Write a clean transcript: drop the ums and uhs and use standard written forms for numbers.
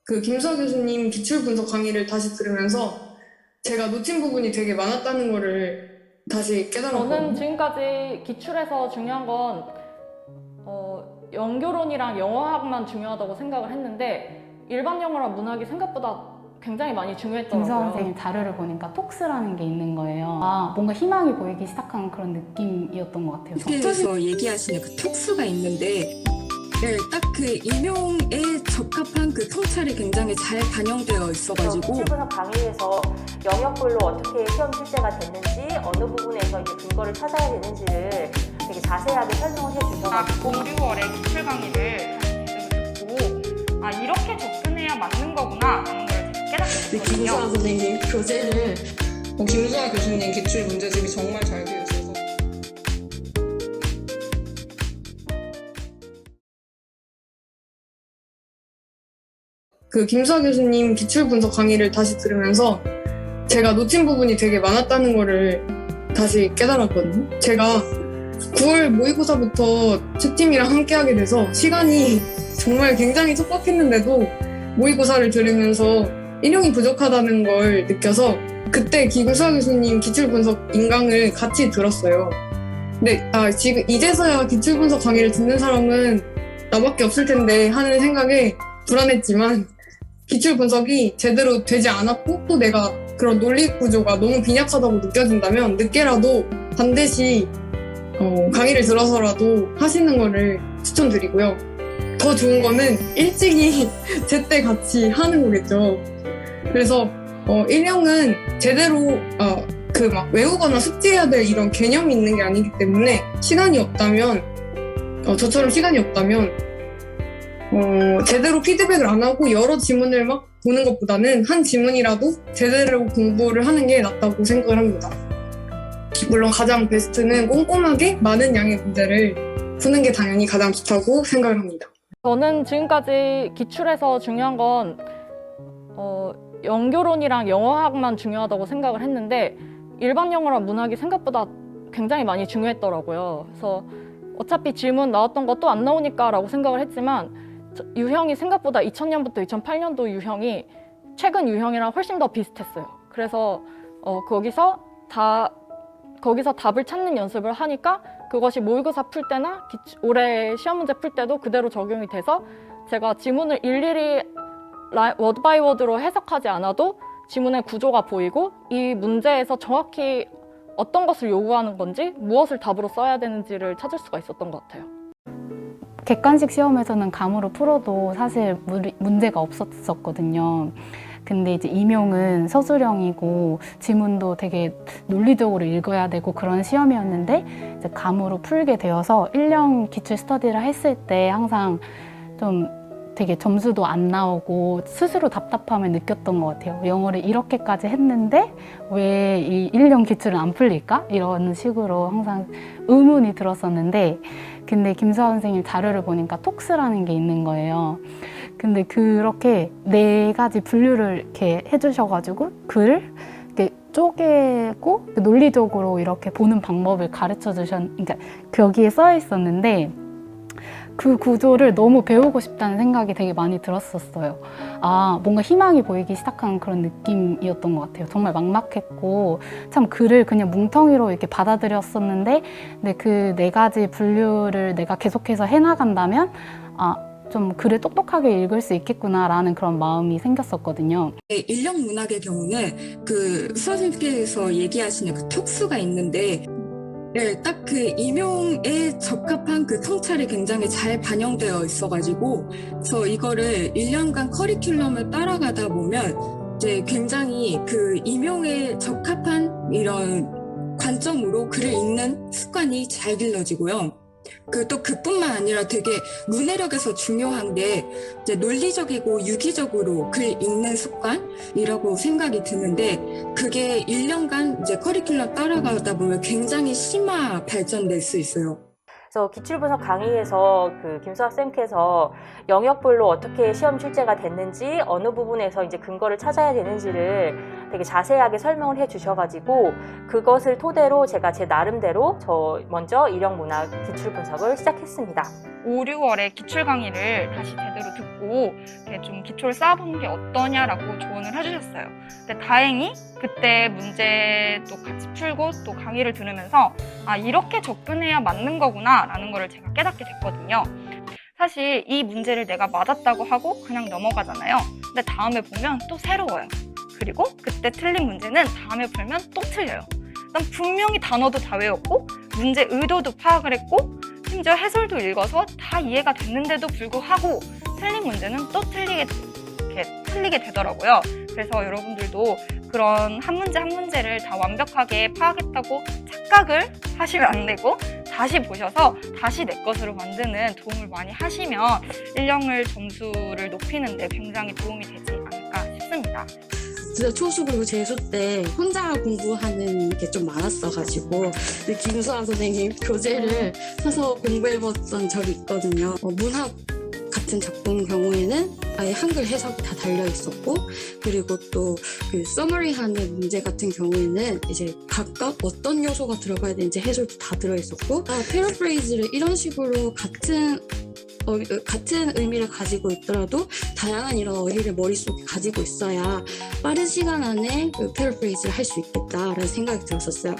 그 김수아 교수님 기출 분석 강의를 다시 들으면서 제가 놓친 부분이 되게 많았다는 거를 다시 깨달았거든요. 저는 지금까지 기출에서 중요한 건 연교론이랑 영어학만 중요하다고 생각을 했는데 일반 영어랑 문학이 생각보다 굉장히 많이 중요했더라고요. 김수아 선생님 자료를 보니까 톡스라는 게 있는 거예요. 뭔가 희망이 보이기 시작한 그런 느낌이었던 것 같아요. 학교에서 얘기하시는 그 톡수가 있는데 딱 그 임용에 적합한 그 통찰이 굉장히 잘 반영되어 있어가지고 기출분석 강의에서 영역별로 어떻게 시험 실제가 됐는지 어느 부분에서 이제 근거를 찾아야 되는지를 되게 자세하게 설명을 해주셔가지고 5, 6월에 기출 강의를 다시 듣고 이렇게 접근해야 맞는 거구나 라는 걸 깨닫게 됐거든요. 김수아 선생님 교재를 김수아 교수님 기출 문제집이 정말 잘 되어 있어서 그 김수아 교수님 기출 분석 강의를 다시 들으면서 제가 놓친 부분이 되게 많았다는 거를 다시 깨달았거든요. 제가 9월 모의고사부터 책팀이랑 함께하게 돼서 시간이 정말 굉장히 촉박했는데도 모의고사를 들으면서 일용이 부족하다는 걸 느껴서 그때 김수아 교수님 기출 분석 인강을 같이 들었어요. 근데 지금 이제서야 기출 분석 강의를 듣는 사람은 나밖에 없을 텐데 하는 생각에 불안했지만 기출 분석이 제대로 되지 않았고 또 내가 그런 논리 구조가 너무 빈약하다고 느껴진다면 늦게라도 반드시 강의를 들어서라도 하시는 거를 추천드리고요. 더 좋은 거는 일찍이 제때 같이 하는 거겠죠. 그래서 일형은 제대로 막 외우거나 숙지해야 될 이런 개념이 있는 게 아니기 때문에 시간이 없다면 저처럼 시간이 없다면 제대로 피드백을 안 하고 여러 지문을 막 보는 것보다는 한 지문이라도 제대로 공부를 하는 게 낫다고 생각을 합니다. 물론 가장 베스트는 꼼꼼하게 많은 양의 문제를 푸는 게 당연히 가장 좋다고 생각을 합니다. 저는 지금까지 기출에서 중요한 건 연교론이랑 영어학만 중요하다고 생각을 했는데 일반 영어랑 문학이 생각보다 굉장히 많이 중요했더라고요. 그래서 어차피 질문 나왔던 거 또 안 나오니까 라고 생각을 했지만 유형이 생각보다 2000년부터 2008년도 유형이 최근 유형이랑 훨씬 더 비슷했어요. 그래서 거기서 답을 찾는 연습을 하니까 그것이 모의고사 풀 때나 올해 시험 문제 풀 때도 그대로 적용이 돼서 제가 지문을 일일이 워드 바이 워드로 해석하지 않아도 지문의 구조가 보이고 이 문제에서 정확히 어떤 것을 요구하는 건지 무엇을 답으로 써야 되는지를 찾을 수가 있었던 것 같아요. 객관식 시험에서는 감으로 풀어도 사실 문제가 없었거든요. 근데 이제 임용은 서술형이고 지문도 되게 논리적으로 읽어야 되고 그런 시험이었는데 이제 감으로 풀게 되어서 1년 기출 스터디를 했을 때 항상 좀 되게 점수도 안 나오고 스스로 답답함을 느꼈던 것 같아요. 영어를 이렇게까지 했는데 왜 이 1년 기출은 안 풀릴까? 이런 식으로 항상 의문이 들었었는데 근데 김수아 선생님 자료를 보니까 톡스라는 게 있는 거예요. 근데 그렇게 4가지 분류를 이렇게 해주셔가지고 글을 이렇게 쪼개고 논리적으로 이렇게 보는 방법을 가르쳐 그러니까 거기에 써 있었는데 그 구조를 너무 배우고 싶다는 생각이 되게 많이 들었었어요. 뭔가 희망이 보이기 시작한 그런 느낌이었던 것 같아요. 정말 막막했고 참 글을 그냥 뭉텅이로 이렇게 받아들였었는데 근데 그 4가지 분류를 내가 계속해서 해나간다면 좀 글을 똑똑하게 읽을 수 있겠구나라는 그런 마음이 생겼었거든요. 인력 문학의 경우는 그 수아선생님께서 얘기하시는 그 톡수가 있는데 딱 그 임용에 적합한 그 통찰이 굉장히 잘 반영되어 있어가지고 그래서 이거를 1년간 커리큘럼을 따라가다 보면 이제 굉장히 그 임용에 적합한 이런 관점으로 글을 읽는 습관이 잘 길러지고요. 또 그뿐만 아니라 되게 문해력에서 중요한 게 이제 논리적이고 유기적으로 글 읽는 습관이라고 생각이 드는데 그게 1년간 이제 커리큘럼 따라가다 보면 굉장히 심화 발전될 수 있어요. 그래서 기출분석 강의에서 그 김수학 쌤께서 영역별로 어떻게 시험 출제가 됐는지 어느 부분에서 이제 근거를 찾아야 되는지를 되게 자세하게 설명을 해주셔가지고 그것을 토대로 제가 제 나름대로 먼저 일영문학 기출분석을 시작했습니다. 5, 6월에 기출 강의를 다시 제대로 듣고 이렇게 좀 기초를 쌓아보는 게 어떠냐라고 조언을 해주셨어요. 근데 다행히 그때 문제도 같이 풀고 또 강의를 들으면서 아, 이렇게 접근해야 맞는 거구나 라는 거를 제가 깨닫게 됐거든요. 사실 이 문제를 내가 맞았다고 하고 그냥 넘어가잖아요. 근데 다음에 보면 또 새로워요. 그리고 그때 틀린 문제는 다음에 풀면 또 틀려요. 난 분명히 단어도 다 외웠고 문제 의도도 파악을 했고 심지어 해설도 읽어서 다 이해가 됐는데도 불구하고 틀린 문제는 또 틀리게 되더라고요. 그래서 여러분들도 그런 한 문제 한 문제를 다 완벽하게 파악했다고 착각을 하시면 안 되고 다시 보셔서 다시 내 것으로 만드는 도움을 많이 하시면 1영을 점수를 높이는 데 굉장히 도움이 되지 않을까 싶습니다. 진짜 초수 그리고 재수 때 혼자 공부하는 게 좀 많았어가지고 김수아 선생님 교재를 사서 공부해봤던 적이 있거든요. 문학 같은 작품 경우에는 아예 한글 해석이 다 달려있었고 그리고 또 그 서머리하는 문제 같은 경우에는 이제 각각 어떤 요소가 들어가야 되는지 해설도 다 들어있었고 패러프레이즈를 이런 식으로 같은 의미를 가지고 있더라도 다양한 이런 어휘를 머릿속에 가지고 있어야 빠른 시간 안에 그 패러프레이즈를 할 수 있겠다라는 생각이 들었었어요.